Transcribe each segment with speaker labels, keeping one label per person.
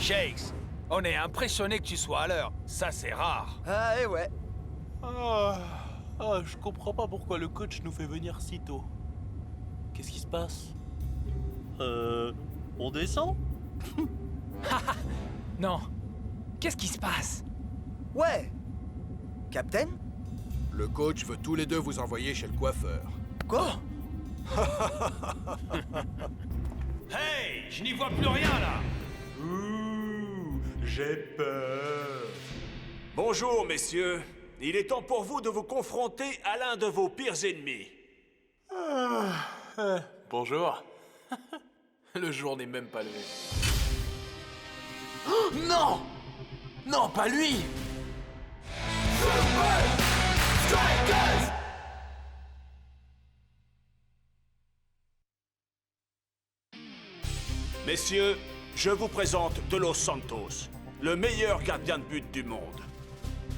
Speaker 1: Shakes, on est impressionné que tu sois à l'heure. Ça, c'est rare.
Speaker 2: Ah, et ouais.
Speaker 3: Je comprends pas pourquoi le coach nous fait venir si tôt. Qu'est-ce qui se passe? On descend?
Speaker 1: Non. Qu'est-ce qui se passe?
Speaker 2: Ouais. Captain?
Speaker 4: Le coach veut tous les deux vous envoyer chez le coiffeur.
Speaker 2: Quoi?
Speaker 1: Hey, je n'y vois plus rien, là.
Speaker 3: Ouh, j'ai peur.
Speaker 5: Bonjour, messieurs. Il est temps pour vous de vous confronter à l'un de vos pires ennemis.
Speaker 3: Bonjour. Le jour n'est même pas levé. Oh, non! Non, pas lui!
Speaker 5: Messieurs, je vous présente De Los Santos, le meilleur gardien de but du monde.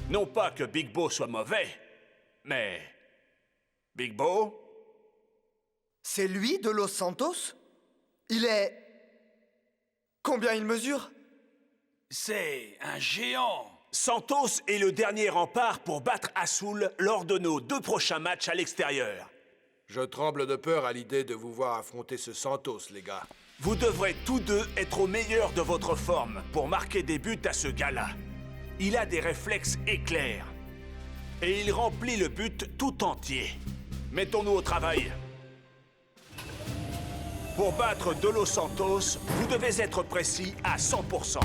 Speaker 5: Non pas que Big Bo soit mauvais, mais... Big Bo?
Speaker 2: C'est lui, de Los Santos? Il est... Combien il mesure?
Speaker 1: C'est un géant.
Speaker 5: Santos est le dernier rempart pour battre Azul lors de nos 2 prochains matchs à l'extérieur.
Speaker 4: Je tremble de peur à l'idée de vous voir affronter ce Santos, les gars.
Speaker 5: Vous devrez tous deux être au meilleur de votre forme pour marquer des buts à ce gars-là. Il a des réflexes éclairs. Et il remplit le but tout entier. Mettons-nous au travail. Pour battre De Los Santos, vous devez être précis à 100%.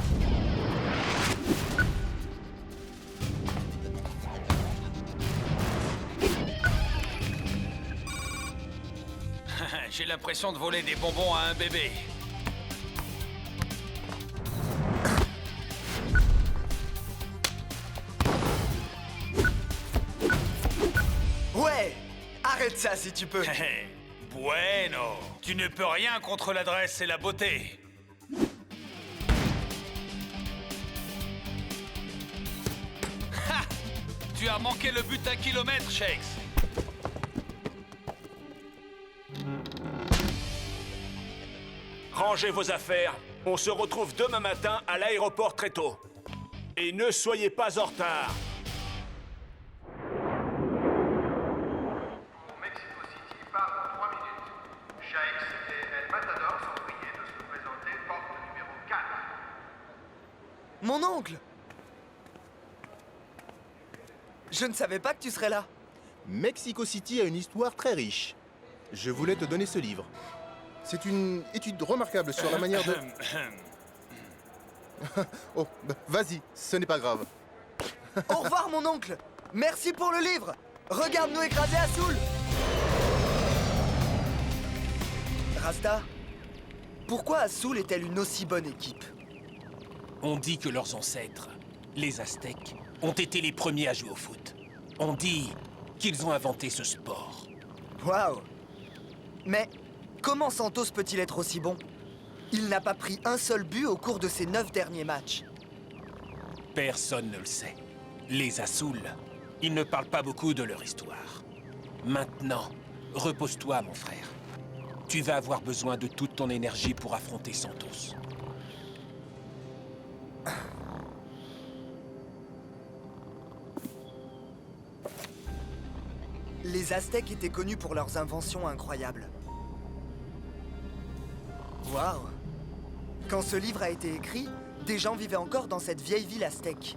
Speaker 1: J'ai l'impression de voler des bonbons à un bébé.
Speaker 2: Ouais! Arrête ça si tu peux.
Speaker 1: Bueno. Tu ne peux rien contre l'adresse et la beauté. Ha! Tu as manqué le but d'un kilomètre, Shakes.
Speaker 5: Rangez vos affaires. On se retrouve demain matin à l'aéroport très tôt. Et ne soyez pas en retard.
Speaker 6: Pour Mexico City part dans 3 minutes. Shakes et El Matador sont priés de se présenter porte numéro 4.
Speaker 2: Mon oncle! Je ne savais pas que tu serais là.
Speaker 7: Mexico City a une histoire très riche. Je voulais te donner ce livre. C'est une étude remarquable sur la manière de... Oh, bah, vas-y, ce n'est pas grave.
Speaker 2: Au revoir, mon oncle! Merci pour le livre! Regarde-nous écraser Azul! Rasta, pourquoi Azul est-elle une aussi bonne équipe?
Speaker 8: On dit que leurs ancêtres, les Aztèques, ont été les premiers à jouer au foot. On dit qu'ils ont inventé ce sport.
Speaker 2: Waouh! Mais comment Santos peut-il être aussi bon? Il n'a pas pris un seul but au cours de ses 9 derniers matchs.
Speaker 8: Personne ne le sait. Les Azul, ils ne parlent pas beaucoup de leur histoire. Maintenant, repose-toi, mon frère. Tu vas avoir besoin de toute ton énergie pour affronter Santos.
Speaker 2: Les Aztèques étaient connus pour leurs inventions incroyables. Waouh! Quand ce livre a été écrit, des gens vivaient encore dans cette vieille ville aztèque,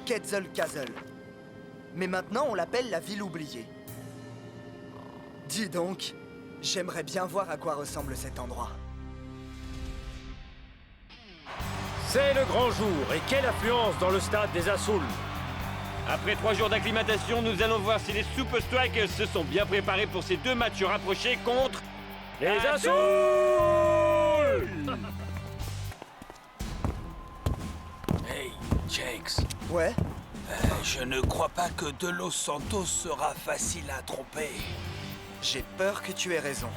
Speaker 2: Quetzalcoatl. Mais maintenant, on l'appelle la ville oubliée. Dis donc, j'aimerais bien voir à quoi ressemble cet endroit.
Speaker 9: C'est le grand jour, et quelle affluence dans le stade des Azul! Après 3 jours d'acclimatation, nous allons voir si les Super Strikers se sont bien préparés pour ces 2 matchs rapprochés contre... les Azul!
Speaker 1: Hey, Shakes.
Speaker 2: Ouais?
Speaker 1: Je ne crois pas que De Los Santos sera facile à tromper.
Speaker 2: J'ai peur que tu aies raison.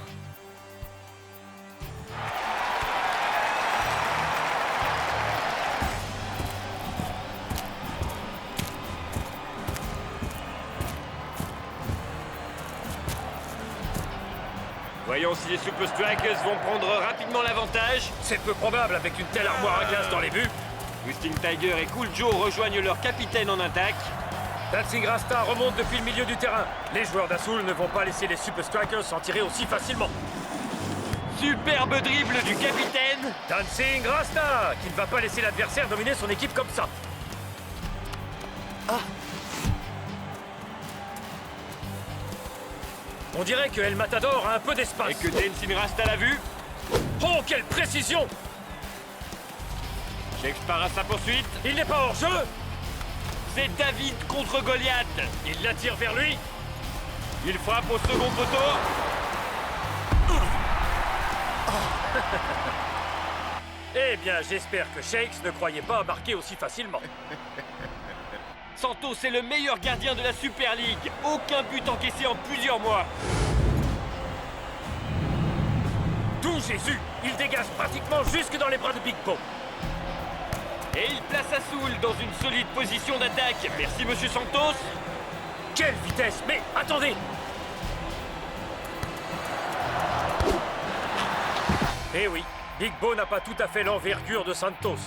Speaker 9: Voyons si les Super Strikers vont prendre rapidement l'avantage.
Speaker 10: C'est peu probable avec une telle armoire à glace dans les buts.
Speaker 9: Twisting Tiger et Cool Joe rejoignent leur capitaine en attaque.
Speaker 10: Dancing Rasta remonte depuis le milieu du terrain. Les joueurs d'Assoul ne vont pas laisser les Super Strikers s'en tirer aussi facilement.
Speaker 9: Superbe dribble du capitaine.
Speaker 10: Dancing Rasta, qui ne va pas laisser l'adversaire dominer son équipe comme ça. On dirait que El Matador a un peu d'espace.
Speaker 9: Et que Dancing Rasta l'a vu.
Speaker 10: Oh, quelle précision!
Speaker 9: Shakes part à sa poursuite.
Speaker 10: Il n'est pas hors jeu.
Speaker 9: C'est David contre Goliath.
Speaker 10: Il l'attire vers lui.
Speaker 9: Il frappe au second poteau.
Speaker 10: Eh bien, j'espère que Shakes ne croyait pas marquer aussi facilement.
Speaker 9: Santos est le meilleur gardien de la Super League. Aucun but encaissé en plusieurs mois.
Speaker 10: D'où Jésus! Il dégage pratiquement jusque dans les bras de Big Bo.
Speaker 9: Et il place Assoul dans une solide position d'attaque. Merci, monsieur Santos.
Speaker 10: Quelle vitesse! Mais attendez! Eh oui, Big Bo n'a pas tout à fait l'envergure de Santos.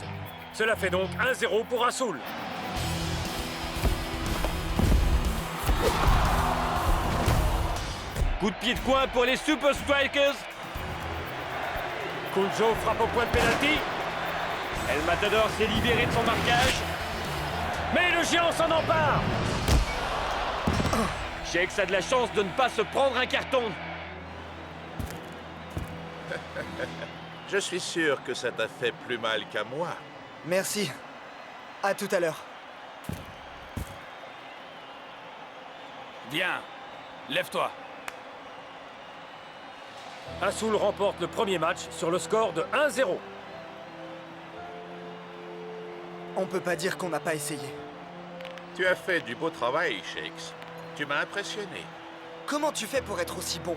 Speaker 10: Cela fait donc 1-0 pour Assoul.
Speaker 9: Coup de pied de coin pour les Super Strikers.
Speaker 10: Kunjo frappe au point de pénalty.
Speaker 9: El Matador s'est libéré de son marquage.
Speaker 10: Mais le géant s'en empare.
Speaker 9: Shakes a de la chance de ne pas se prendre un carton.
Speaker 4: Je suis sûr que ça t'a fait plus mal qu'à moi.
Speaker 2: Merci. À tout à l'heure.
Speaker 1: Viens, lève-toi.
Speaker 10: Assoul remporte le premier match sur le score de 1-0.
Speaker 2: On peut pas dire qu'on n'a pas essayé.
Speaker 4: Tu as fait du beau travail, Shakes. Tu m'as impressionné.
Speaker 2: Comment tu fais pour être aussi bon?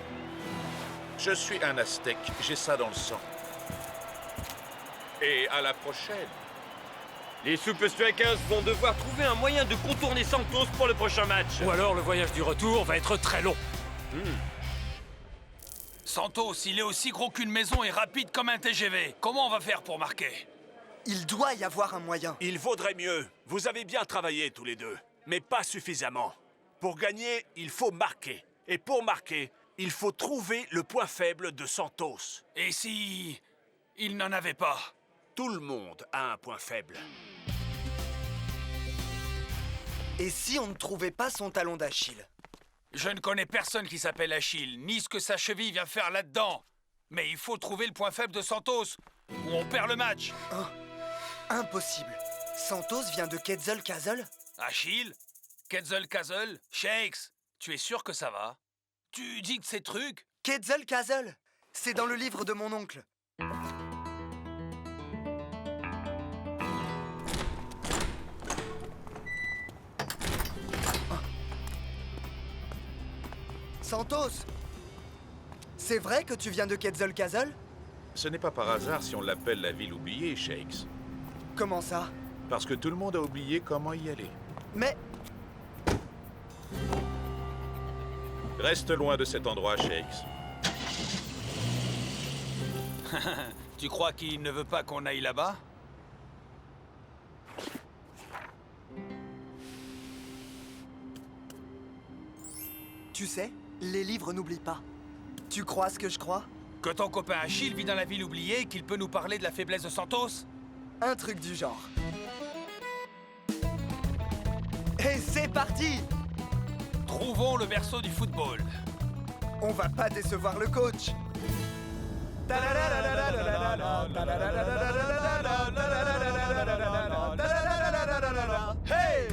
Speaker 4: Je suis un Aztèque, j'ai ça dans le sang. Et à la prochaine.
Speaker 9: Les Super Strikers vont devoir trouver un moyen de contourner Santos pour le prochain match.
Speaker 10: Ou alors le voyage du retour va être très long.
Speaker 1: Santos, il est aussi gros qu'une maison et rapide comme un TGV. Comment on va faire pour marquer?
Speaker 2: Il doit y avoir un moyen.
Speaker 5: Il vaudrait mieux. Vous avez bien travaillé tous les deux, mais pas suffisamment. Pour gagner, il faut marquer. Et pour marquer, il faut trouver le point faible de Santos.
Speaker 1: Et si... il n'en avait pas?
Speaker 5: Tout le monde a un point faible.
Speaker 2: Et si on ne trouvait pas son talon d'Achille?
Speaker 1: Je ne connais personne qui s'appelle Achille, ni ce que sa cheville vient faire là-dedans. Mais il faut trouver le point faible de Santos, ou on perd le match.
Speaker 2: Impossible. Santos vient de Quetzalcoatl?
Speaker 1: Achille? Quetzalcoatl? Shakes? Tu es sûr que ça va? Tu dis de ces trucs?
Speaker 2: Quetzalcoatl! C'est dans le livre de mon oncle. Santos! C'est vrai que tu viens de Quetzalcoatl?
Speaker 4: Ce n'est pas par hasard si on l'appelle la ville oubliée, Shakes.
Speaker 2: Comment ça?
Speaker 4: Parce que tout le monde a oublié comment y aller.
Speaker 2: Mais...
Speaker 4: Reste loin de cet endroit, Shakes.
Speaker 1: Tu crois qu'il ne veut pas qu'on aille là-bas?
Speaker 2: Tu sais, les livres n'oublient pas. Tu crois ce que je crois?
Speaker 1: Que ton copain Achille vit dans la ville oubliée et qu'il peut nous parler de la faiblesse de Santos?
Speaker 2: Un truc du genre. Et c'est parti!
Speaker 1: Trouvons le berceau du football.
Speaker 2: On va pas décevoir le coach. Hey!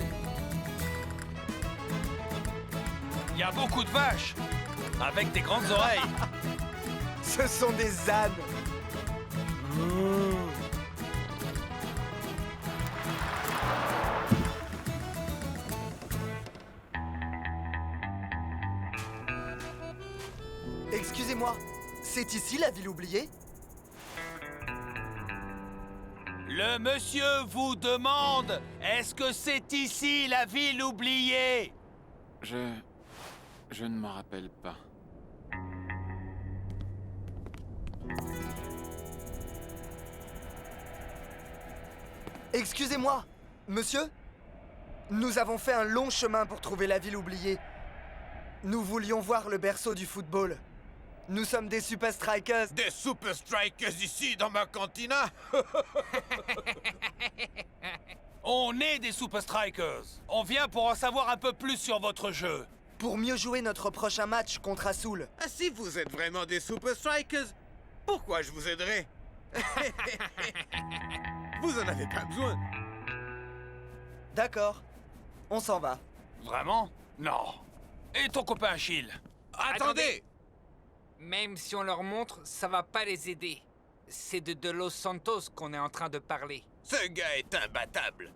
Speaker 1: Il y a beaucoup de vaches, avec des grandes oreilles.
Speaker 2: Ce sont des ânes. Excusez-moi, c'est ici la ville oubliée?
Speaker 1: Le monsieur vous demande, est-ce que c'est ici la ville oubliée?
Speaker 11: Je ne m'en rappelle pas.
Speaker 2: Excusez-moi, monsieur? Nous avons fait un long chemin pour trouver la ville oubliée. Nous voulions voir le berceau du football. Nous sommes des Super Strikers.
Speaker 4: Des Super Strikers ici, dans ma cantina?
Speaker 1: On est des Super Strikers. On vient pour en savoir un peu plus sur votre jeu.
Speaker 2: Pour mieux jouer notre prochain match contre Azul.
Speaker 4: Ah, si vous êtes vraiment des Super Strikers, pourquoi je vous aiderais? Vous en avez pas besoin.
Speaker 2: D'accord. On s'en va.
Speaker 1: Vraiment? Non. Et ton copain Achille?
Speaker 4: Attendez!
Speaker 11: Même si on leur montre, ça va pas les aider. C'est de Los Santos qu'on est en train de parler.
Speaker 4: Ce gars est imbattable.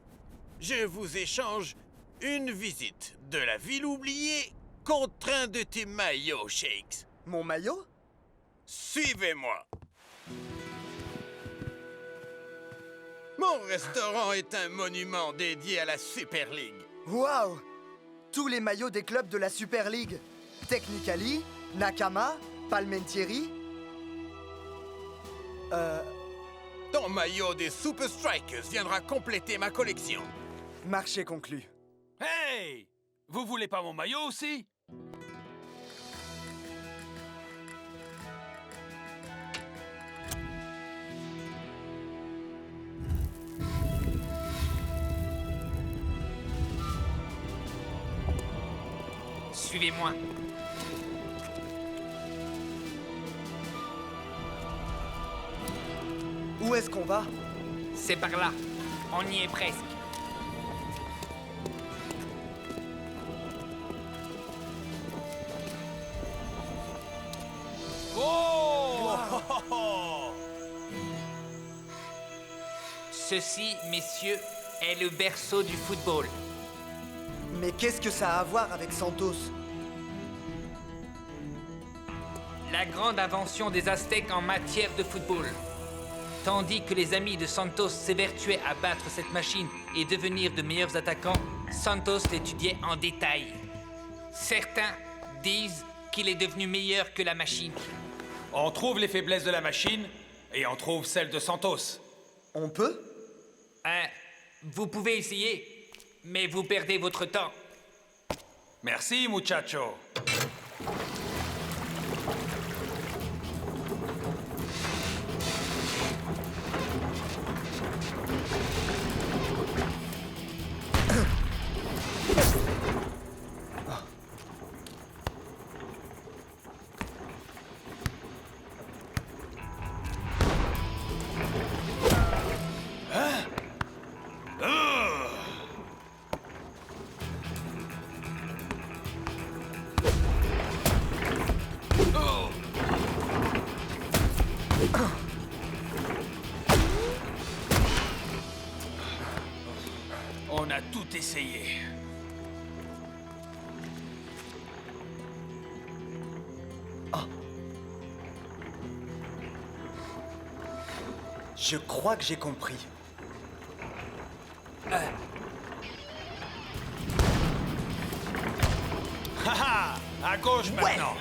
Speaker 4: Je vous échange une visite de la ville oubliée contre un de tes maillots, Shakes.
Speaker 2: Mon maillot?
Speaker 4: Suivez-moi. Mon restaurant est un monument dédié à la Super League.
Speaker 2: Waouh! Tous les maillots des clubs de la Super League. Technicali, Nakama, Palmentieri.
Speaker 4: Ton maillot des Super Strikers viendra compléter ma collection.
Speaker 2: Marché conclu.
Speaker 1: Hey! Vous voulez pas mon maillot aussi?
Speaker 11: Suivez-moi.
Speaker 2: Où est-ce qu'on va?
Speaker 11: C'est par là. On y est presque.
Speaker 1: Oh!
Speaker 11: Ceci, messieurs, est le berceau du football.
Speaker 2: Mais qu'est-ce que ça a à voir avec Santos?
Speaker 11: La grande invention des Aztèques en matière de football. Tandis que les amis de Santos s'évertuaient à battre cette machine et devenir de meilleurs attaquants, Santos l'étudiait en détail. Certains disent qu'il est devenu meilleur que la machine.
Speaker 1: On trouve les faiblesses de la machine et on trouve celles de Santos.
Speaker 2: On peut?
Speaker 11: Vous pouvez essayer, mais vous perdez votre temps.
Speaker 1: Merci, muchacho. On a tout essayé.
Speaker 2: Je crois que j'ai compris.
Speaker 1: Haha! À gauche maintenant.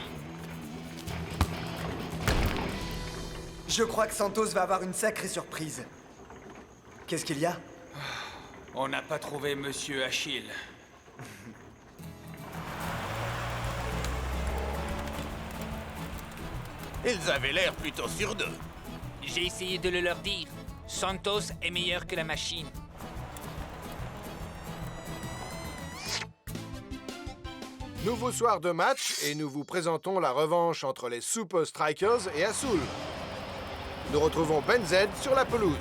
Speaker 2: Je crois que Santos va avoir une sacrée surprise. Qu'est-ce qu'il y a?
Speaker 1: On n'a pas trouvé Monsieur Achille.
Speaker 4: Ils avaient l'air plutôt sûrs d'eux.
Speaker 11: J'ai essayé de le leur dire. Santos est meilleur que la machine.
Speaker 7: Nouveau soir de match et nous vous présentons la revanche entre les Super Strikers et Azul. Nous retrouvons Ben Z sur la pelouse.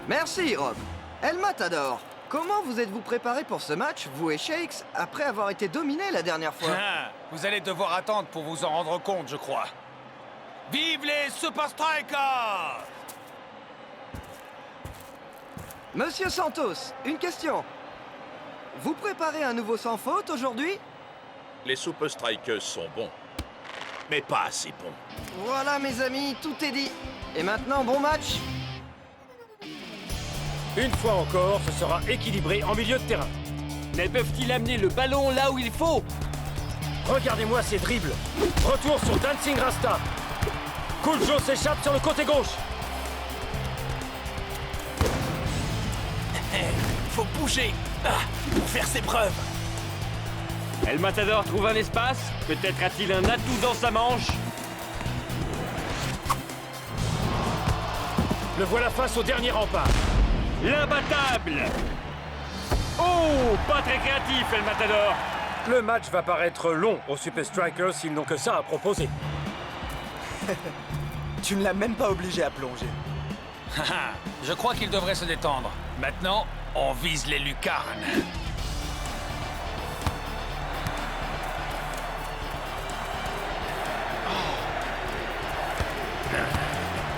Speaker 12: Merci, Rob. El Matador, comment vous êtes-vous préparé pour ce match, vous et Shakes, après avoir été dominés la dernière fois?
Speaker 1: Ah, vous allez devoir attendre pour vous en rendre compte, je crois. Vive les Super Strikers!
Speaker 12: Monsieur Santos, une question. Vous préparez un nouveau sans faute aujourd'hui?
Speaker 4: Les Super Strikers sont bons, mais pas assez bons.
Speaker 12: Voilà, mes amis, tout est dit. Et maintenant, bon match.
Speaker 10: Une fois encore, ce sera équilibré en milieu de terrain.
Speaker 9: Mais peuvent-ils amener le ballon là où il faut?
Speaker 10: Regardez-moi ces dribbles. Retour sur Dancing Rasta. Kuljo s'échappe sur le côté gauche.
Speaker 5: faut bouger pour faire ses preuves.
Speaker 9: El Matador trouve un espace. Peut-être a-t-il un atout dans sa manche.
Speaker 10: Le voilà face au dernier rempart.
Speaker 9: L'imbattable. Oh, pas très créatif, El Matador.
Speaker 10: Le match va paraître long aux Super Strikers s'ils n'ont que ça à proposer.
Speaker 2: Tu ne l'as même pas obligé à plonger.
Speaker 1: Je crois qu'il devrait se détendre. Maintenant, on vise les lucarnes.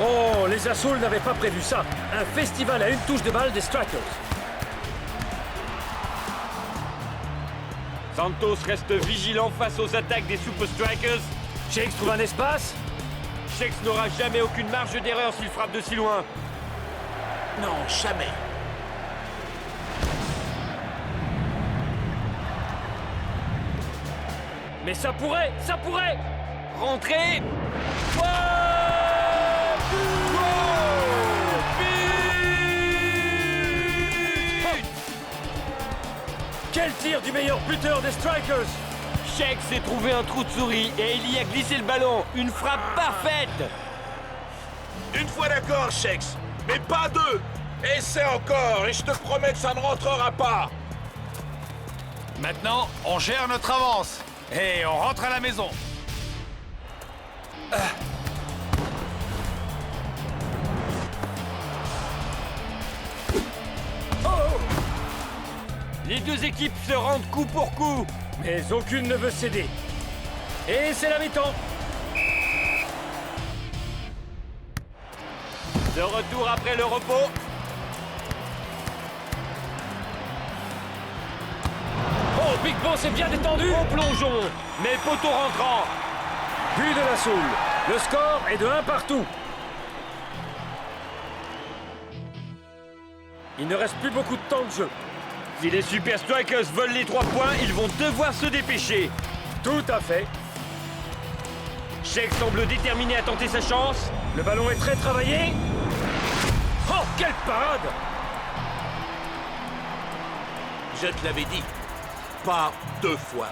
Speaker 10: Oh, les Azul n'avaient pas prévu ça. Un festival à une touche de balle des Strikers.
Speaker 9: Santos reste vigilant face aux attaques des Super Strikers.
Speaker 10: Shakes trouve un espace.
Speaker 9: Shakes n'aura jamais aucune marge d'erreur s'il frappe de si loin.
Speaker 5: Non, jamais.
Speaker 10: Mais ça pourrait.
Speaker 9: Rentrez.
Speaker 10: Quel tir du meilleur buteur des Strikers!
Speaker 9: Shakes s'est trouvé un trou de souris et il y a glissé le ballon. Une frappe parfaite.
Speaker 5: Une fois d'accord, Shakes, mais pas deux. Essaie encore et je te promets que ça ne rentrera pas.
Speaker 1: Maintenant, on gère notre avance. Et on rentre à la maison.
Speaker 9: Les deux équipes se rendent coup pour coup.
Speaker 10: Mais aucune ne veut céder. Et c'est la mi-temps.
Speaker 9: De retour après le repos.
Speaker 10: Oh, Big Bo s'est bien détendu.
Speaker 9: Au plongeon, mais poteau rentrant.
Speaker 10: But de la Soul. Le score est de 1 partout. Il ne reste plus beaucoup de temps de jeu.
Speaker 9: Si les Super Strikers veulent les 3 points, ils vont devoir se dépêcher.
Speaker 10: Tout à fait.
Speaker 9: Shakes semble déterminé à tenter sa chance.
Speaker 10: Le ballon est très travaillé. Oh, quelle parade!
Speaker 5: Je te l'avais dit. Pas 2 fois.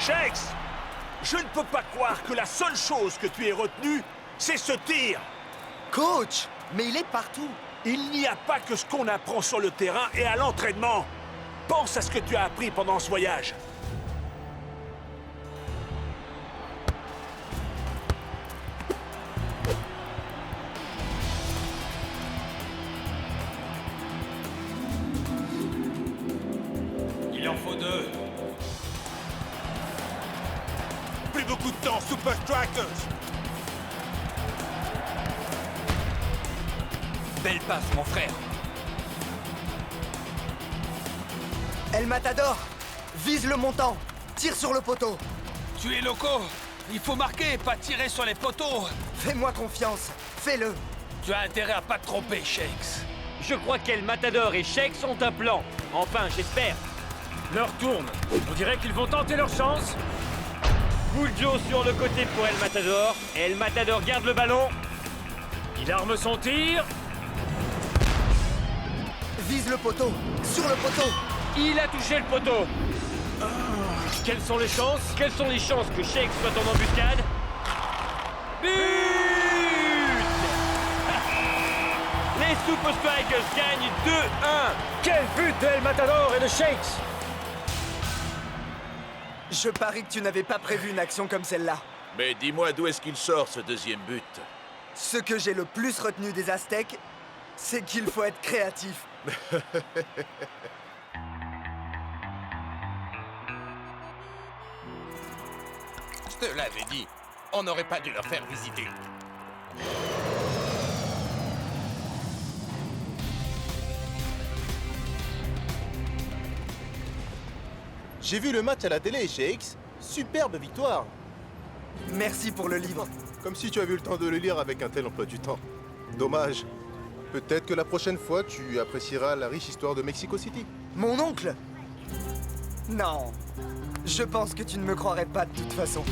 Speaker 5: Shakes, je ne peux pas croire que la seule chose que tu aies retenue, c'est ce tir.
Speaker 2: Coach, mais il est partout.
Speaker 5: Il n'y a pas que ce qu'on apprend sur le terrain et à l'entraînement. Pense à ce que tu as appris pendant ce voyage.
Speaker 1: Il en faut 2.
Speaker 5: Plus beaucoup de temps, Super Strikers.
Speaker 1: Belle passe, mon frère.
Speaker 2: El Matador, vise le montant. Tire sur le poteau.
Speaker 1: Tu es loco. Il faut marquer, pas tirer sur les poteaux.
Speaker 2: Fais-moi confiance. Fais-le.
Speaker 1: Tu as intérêt à pas te tromper, Shakes.
Speaker 9: Je crois qu'El Matador et Shakes ont un plan. Enfin, j'espère.
Speaker 10: L'heure tourne. On dirait qu'ils vont tenter leur chance.
Speaker 9: Buljo sur le côté pour El Matador. El Matador garde le ballon.
Speaker 10: Il arme son tir.
Speaker 2: Vise le poteau. Sur le poteau.
Speaker 9: Il a touché le poteau.
Speaker 10: Quelles sont les chances?
Speaker 9: Quelles sont les chances que Shakes soit en embuscade? But! Les Super Strikers gagnent 2-1.
Speaker 10: Quel but de El Matador et de Shakes!
Speaker 2: Je parie que tu n'avais pas prévu une action comme celle-là.
Speaker 4: Mais dis-moi d'où est-ce qu'il sort ce deuxième but?
Speaker 2: Ce que j'ai le plus retenu des Aztèques, c'est qu'il faut être créatif.
Speaker 4: Je te l'avais dit, on n'aurait pas dû leur faire visiter.
Speaker 13: J'ai vu le match à la télé, Shakes. Superbe victoire.
Speaker 2: Merci pour le livre.
Speaker 13: Comme si tu avais eu le temps de le lire avec un tel emploi du temps. Dommage. Peut-être que la prochaine fois, tu apprécieras la riche histoire de Mexico City.
Speaker 2: Mon oncle! Non. Je pense que tu ne me croirais pas de toute façon.